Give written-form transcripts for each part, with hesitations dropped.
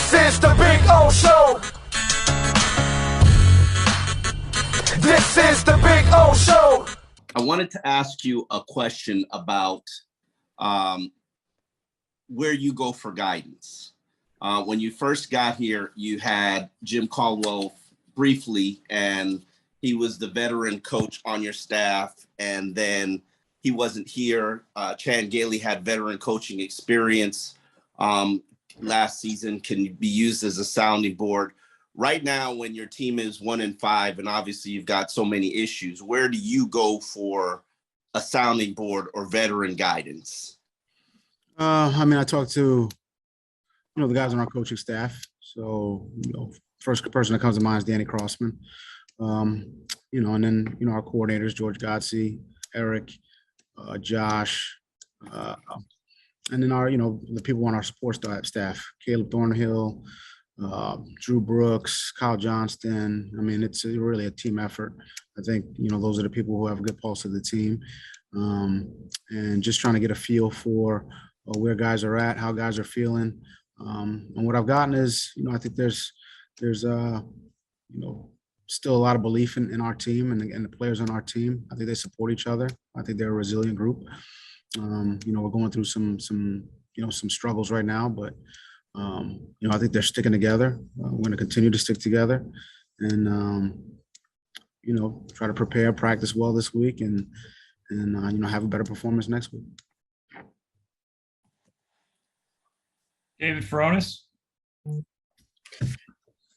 This is the Big O Show. This is the Big O Show. I wanted to ask you a question about where you go for guidance. When you first got here, you had Jim Caldwell briefly, and he was the veteran coach on your staff, and then he wasn't here. Chan Gailey had veteran coaching experience last season, can be used as a sounding board. Right now, when your team is 1-5, and obviously you've got so many issues, where do you go for a sounding board or veteran guidance? I talked to, the guys on our coaching staff. So, first person that comes to mind is Danny Crossman. And then, our coordinators, George Godsey, Eric, Josh, and then our, the people on our sports staff, Caleb Thornhill, Drew Brooks, Kyle Johnston. It's really a team effort. I think, those are the people who have a good pulse of the team, and just trying to get a feel for where guys are at, how guys are feeling. And what I've gotten is, I think there's still a lot of belief in our team and the players on our team. I think they support each other. I think they're a resilient group. We're going through some struggles right now, but I think they're sticking together. We're going to continue to stick together and, try to prepare, practice well this week and have a better performance next week. David Flores.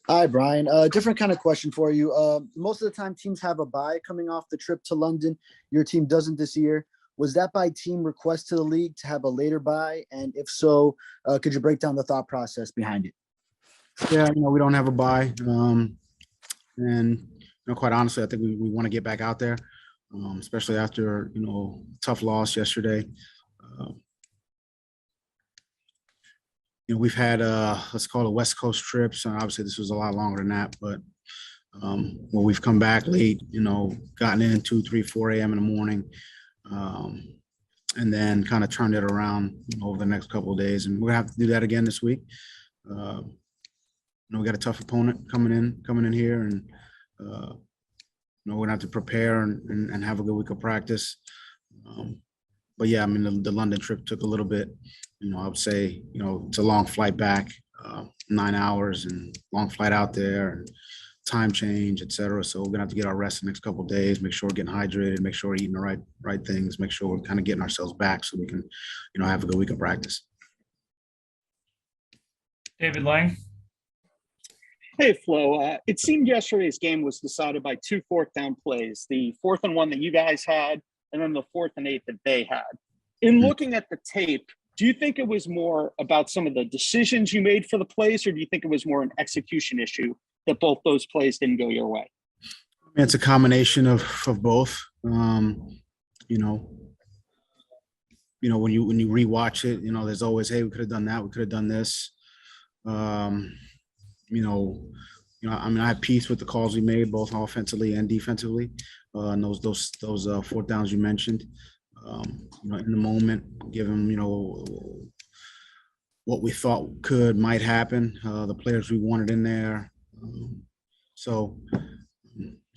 Hi, Brian. Different kind of question for you. Most of the time teams have a bye coming off the trip to London. Your team doesn't this year. Was that by team request to the league to have a later bye? And if so, could you break down the thought process behind it? Yeah, we don't have a bye. And quite honestly, I think we want to get back out there, especially after, tough loss yesterday. We've had, let's call it West Coast trips. And obviously this was a lot longer than that, but when we've come back late, gotten in 2, 3, 4 a.m. in the morning, and then kind of turned it around over the next couple of days. And we're gonna have to do that again this week. We got a tough opponent coming in here, and we're gonna have to prepare and have a good week of practice. But yeah, the London trip took a little bit. I would say, it's a long flight back, 9 hours, and long flight out there, and time change, et cetera. So we're gonna have to get our rest the next couple of days, make sure we're getting hydrated, make sure we're eating the right things, make sure we're kind of getting ourselves back so we can, have a good week of practice. David Lang. Hey, Flo. It seemed yesterday's game was decided by 2 fourth-down plays, the 4th and 1 that you guys had, and then the 4th and 8 that they had. In looking at the tape, do you think it was more about some of the decisions you made for the plays, or do you think it was more an execution issue that both those plays didn't go your way? It's a combination of both. When you rewatch it, there's always, hey, we could have done that, we could have done this. I have peace with the calls we made, both offensively and defensively. And those 4th downs you mentioned. In the moment, given, what we thought might happen, the players we wanted in there. So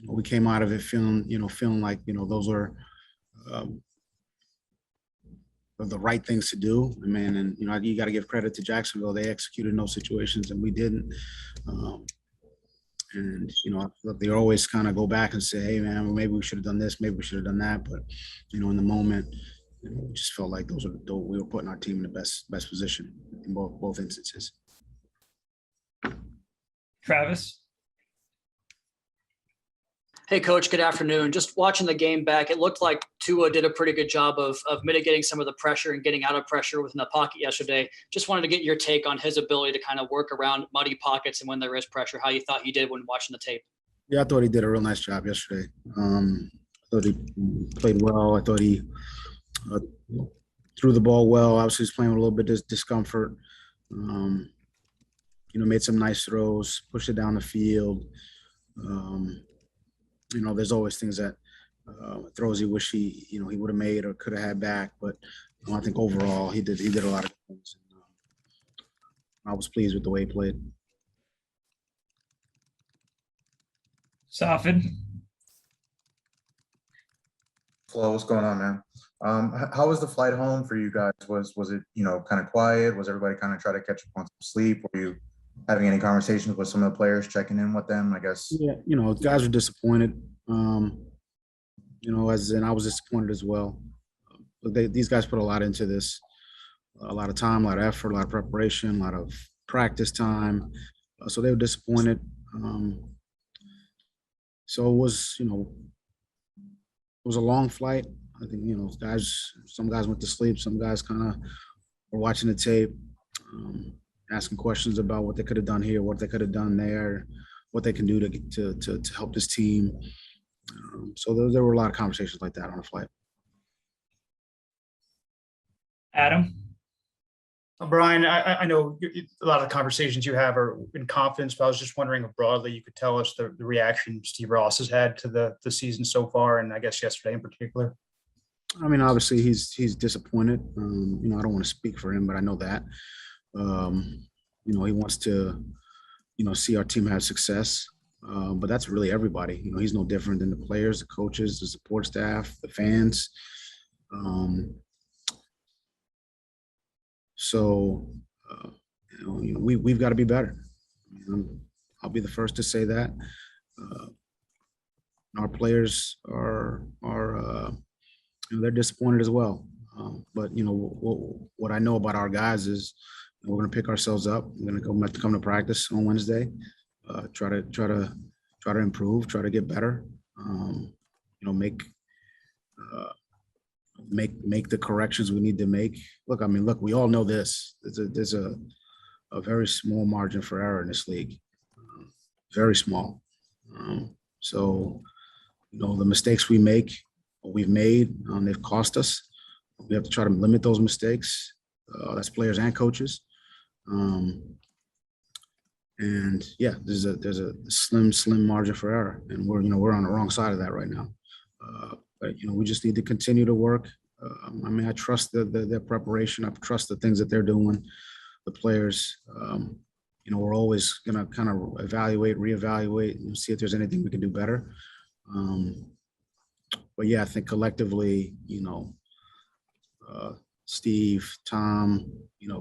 we came out of it feeling like, those are the right things to do. And you got to give credit to Jacksonville. They executed in those situations and we didn't. And, they always kind of go back and say, hey, man, maybe we should have done this, maybe we should have done that. But, in the moment, we just felt like we were putting our team in the best position in both instances. Travis. Hey, Coach, good afternoon. Just watching the game back, it looked like Tua did a pretty good job of mitigating some of the pressure and getting out of pressure within the pocket yesterday. Just wanted to get your take on his ability to kind of work around muddy pockets and when there is pressure, how you thought he did when watching the tape. Yeah, I thought he did a real nice job yesterday. I thought he played well. I thought he threw the ball well. Obviously, he's playing with a little bit of discomfort. Made some nice throws, pushed it down the field. There's always things that throws he wish he would have made or could have had back. But I think overall he did a lot of things. I was pleased with the way he played. Safid. Flo, what's going on, man? How was the flight home for you guys? Was it, kind of quiet? Was everybody kind of trying to catch up on some sleep? Were you having any conversations with some of the players, checking in with them, I guess? Yeah, guys were disappointed. As in I was disappointed as well. But these guys put a lot into this, a lot of time, a lot of effort, a lot of preparation, a lot of practice time. So they were disappointed. So it was, it was a long flight. I think, some guys went to sleep. Some guys kind of were watching the tape, asking questions about what they could have done here, what they could have done there, what they can do to help this team. So there were a lot of conversations like that on the flight. Adam. Brian, I know a lot of the conversations you have are in confidence, but I was just wondering if broadly you could tell us the reaction Steve Ross has had to the season so far, and I guess yesterday in particular. I mean, obviously he's disappointed. I don't want to speak for him, but I know that. He wants to, see our team have success. But that's really everybody. He's no different than the players, the coaches, the support staff, the fans. We've got to be better. I'll be the first to say that. Our players are they're disappointed as well. But what I know about our guys is we're going to pick ourselves up. We're going to come to practice on Wednesday. Try to improve, try to get better. Make the corrections we need to make. Look, we all know this. There's a very small margin for error in this league, very small. So the mistakes we've made, they've cost us. We have to try to limit those mistakes. That's players and coaches. And yeah, there's a slim margin for error, and we're on the wrong side of that right now. But we just need to continue to work. I trust their preparation. I trust the things that they're doing. The players, we're always gonna kind of reevaluate, and see if there's anything we can do better. But yeah, I think collectively, Steve, Tom,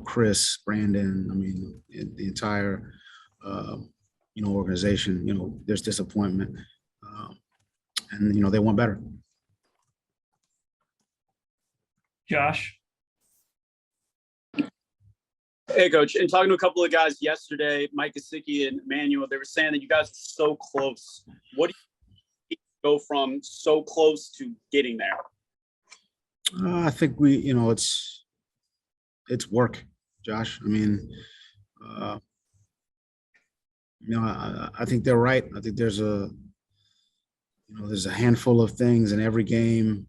Chris, Brandon, the entire organization, there's disappointment, and they want better. Josh. Hey, Coach. And talking to a couple of guys yesterday, Mike Gesicki and Emmanuel, they were saying that you guys are so close. What do you go from so close to getting there? I think it's work, Josh. I think they're right. I think there's a handful of things in every game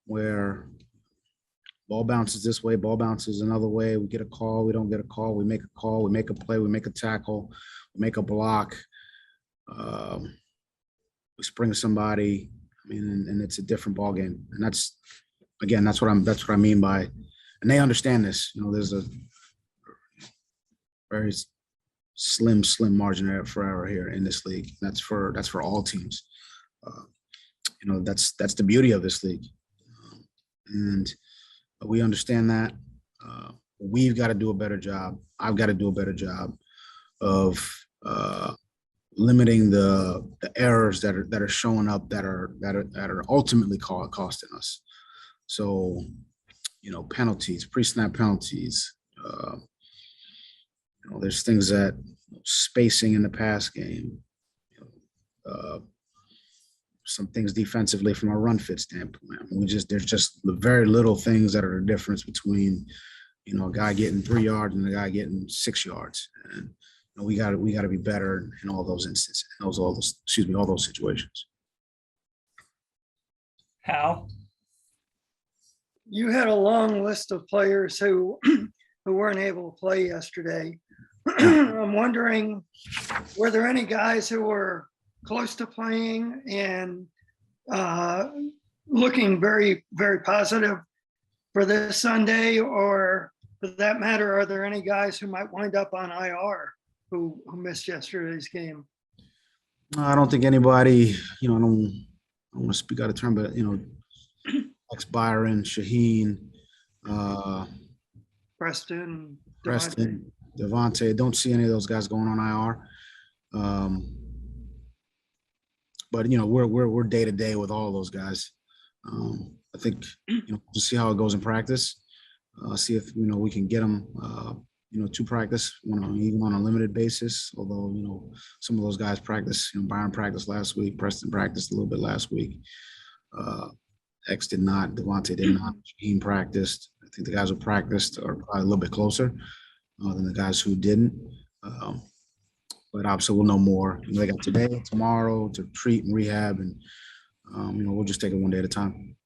where ball bounces this way, ball bounces another way. We get a call, we don't get a call. We make a call, we make a play, we make a tackle, we make a block. We spring somebody. And it's a different ball game. And that's what I mean by, and they understand this. There's a very slim margin for error here in this league. That's for all teams. That's the beauty of this league, and we understand that. We've got to do a better job. I've got to do a better job of limiting the errors that are showing up that are ultimately costing us. So, penalties, pre-snap penalties. There's things that spacing in the pass game. Some things defensively from a run fit standpoint. There's just very little things that are the difference between, a guy getting 3 yards and a guy getting 6 yards. And we got to be better in all those instances, all those situations. Hal. You had a long list of players who weren't able to play yesterday. I'm wondering, were there any guys who were close to playing and looking very, very positive for this Sunday, or for that matter, are there any guys who might wind up on IR who missed yesterday's game? I don't think anybody, I don't want to speak out of turn, but, ex Byron, Shaheen, Preston, Preston, Devontae, don't see any of those guys going on IR. But we're day to day with all of those guys. I think to see how it goes in practice, see if we can get them to practice even on a limited basis. Although some of those guys practice. Byron practiced last week, Preston practiced a little bit last week. X did not, Devontae did not. Shaheen practiced. I think the guys who practiced are probably a little bit closer than the guys who didn't. But obviously we'll know more. They got today, tomorrow to treat and rehab, and we'll just take it one day at a time.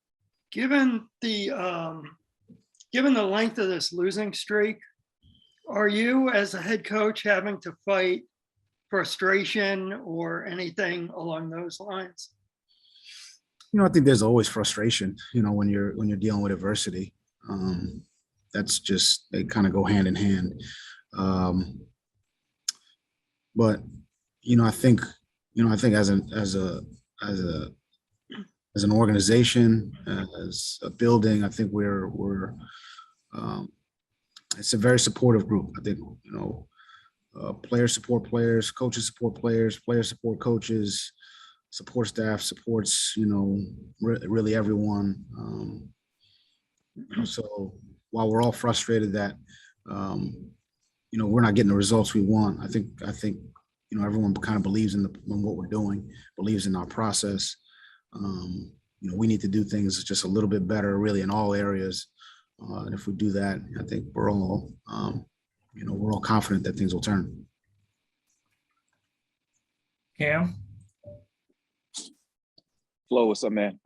Given the length of this losing streak, are you as a head coach having to fight frustration or anything along those lines? I think there's always frustration, when you're dealing with adversity. That's just, they kind of go hand in hand. But I think as an organization, as a building, I think we're it's a very supportive group. I think players support players, coaches support players, players support coaches, support staff supports really everyone. So while we're all frustrated that we're not getting the results we want, I think everyone kind of believes in what we're doing, believes in our process. We need to do things just a little bit better, really, in all areas. And if we do that, I think we're all confident that things will turn. Cam? Flo, what's up, man?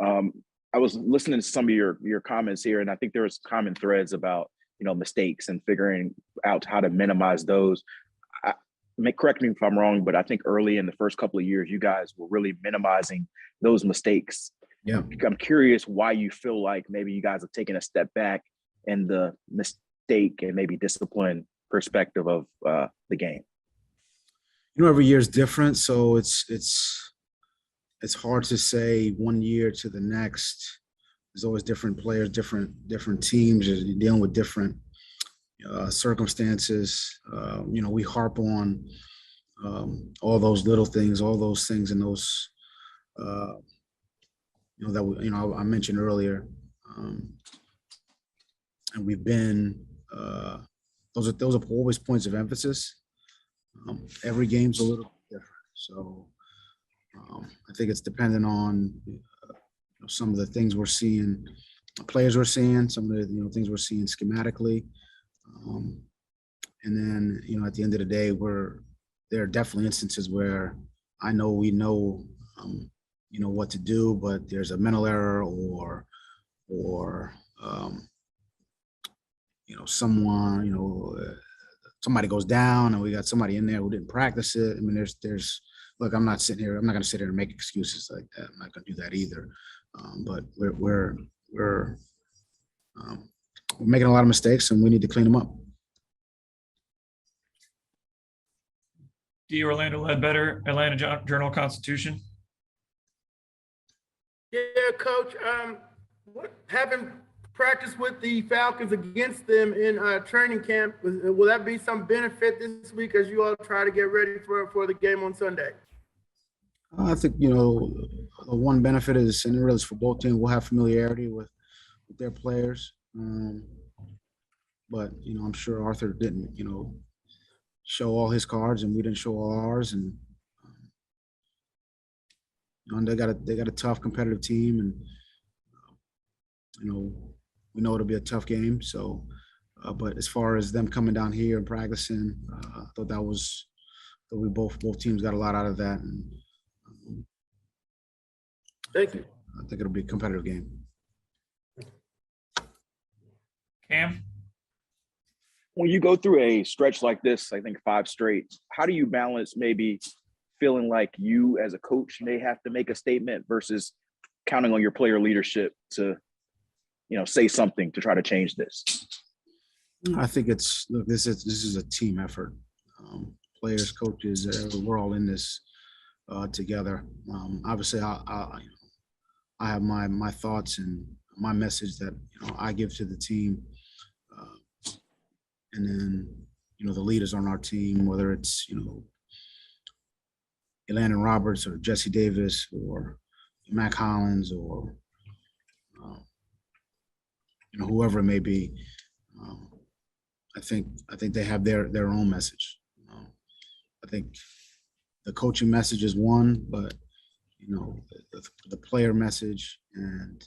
I was listening to some of your comments here, and I think there was common threads about mistakes and figuring out how to minimize those. Correct me if I'm wrong, but I think early in the first couple of years, you guys were really minimizing those mistakes. Yeah, I'm curious why you feel like maybe you guys have taken a step back in the mistake and maybe discipline perspective of the game. Every year is different, so it's hard to say one year to the next. There's always different players, different teams. You're dealing with different circumstances. We harp on all those little things, all those things, and those that I mentioned earlier. And we've been those are always points of emphasis. Every game's a little different, so I think it's dependent on some of the things we're seeing, players we're seeing, some of the things we're seeing schematically, and then at the end of the day, there are definitely instances where we know what to do, but there's a mental error or somebody goes down and we got somebody in there who didn't practice it. I mean, there's look, I'm not going to sit here and make excuses like that. I'm not going to do that either. But we're making a lot of mistakes and we need to clean them up. D. Orlando Ledbetter, Atlanta Journal-Constitution. Yeah, Coach. Having practice with the Falcons against them in training camp, will that be some benefit this week as you all try to get ready for the game on Sunday? I think the one benefit is, and it really is for both teams, we'll have familiarity with their players. But I'm sure Arthur didn't show all his cards and we didn't show all ours, and they got a tough competitive team, and we know it'll be a tough game. So but as far as them coming down here and practicing, I thought both teams got a lot out of that, and thank you. I think it'll be a competitive game. Cam? When you go through a stretch like this, I think 5 straight, how do you balance maybe feeling like you as a coach may have to make a statement versus counting on your player leadership to, say something to try to change this? I think look, this is a team effort. Players, coaches, we're all in this together. Obviously, I have my thoughts and my message that I give to the team, and then the leaders on our team, whether it's Elandon Roberts or Jesse Davis or Mac Hollins or whoever it may be. I think they have their own message. I think the coaching message is one, but the player message and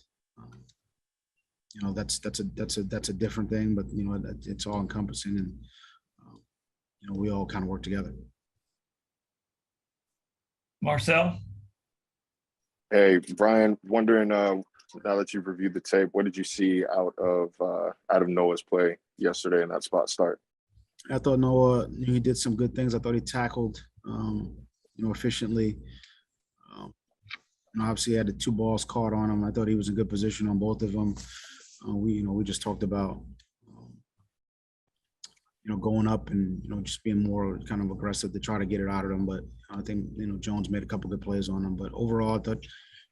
that's a different thing. But it's all encompassing, and we all kind of work together. Marcel. Hey, Brian, wondering now that you've reviewed the tape, what did you see out of Noah's play yesterday in that spot start? I thought Noah, he did some good things. I thought he tackled, efficiently. Obviously, he had the 2 balls caught on him. I thought he was in good position on both of them. We just talked about, going up and just being more kind of aggressive to try to get it out of them. But I think Jones made a couple good plays on him. But overall, I thought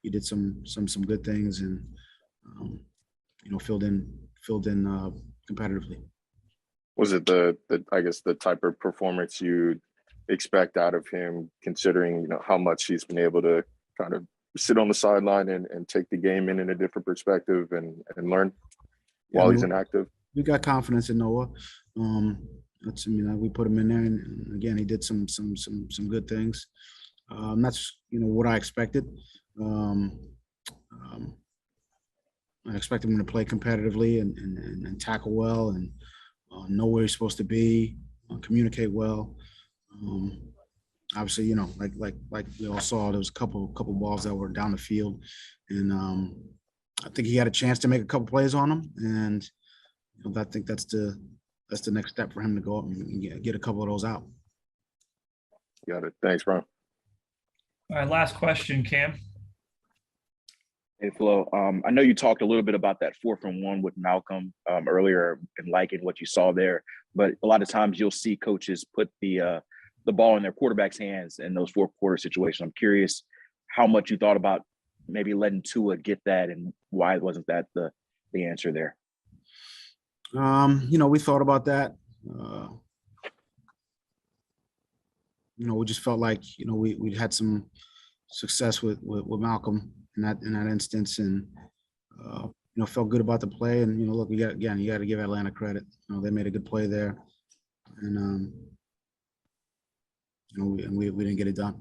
he did some good things and filled in competitively. Was it the type of performance you'd expect out of him, considering how much he's been able to kind of sit on the sideline and take the game in a different perspective and learn while he's inactive? We got confidence in Noah. We put him in there, and again, he did some good things. That's what I expected. I expect him to play competitively and tackle well and know where he's supposed to be, communicate well. Obviously, like we all saw, there was a couple balls that were down the field, and I think he had a chance to make a couple plays on them, and I think that's the next step for him to go up and get a couple of those out. Got it. Thanks, Brian. All right, last question, Cam. Hey, Flo. I know you talked a little bit about that 4th and 1 with Malcolm earlier and liking what you saw there, but a lot of times you'll see coaches put the ball in their quarterback's hands in those 4th quarter situations. I'm curious how much you thought about maybe letting Tua get that and why wasn't that the answer there? We thought about that. We just felt like we had some success with Malcolm in that instance, and felt good about the play. And look, you got to give Atlanta credit. They made a good play there, and we didn't get it done.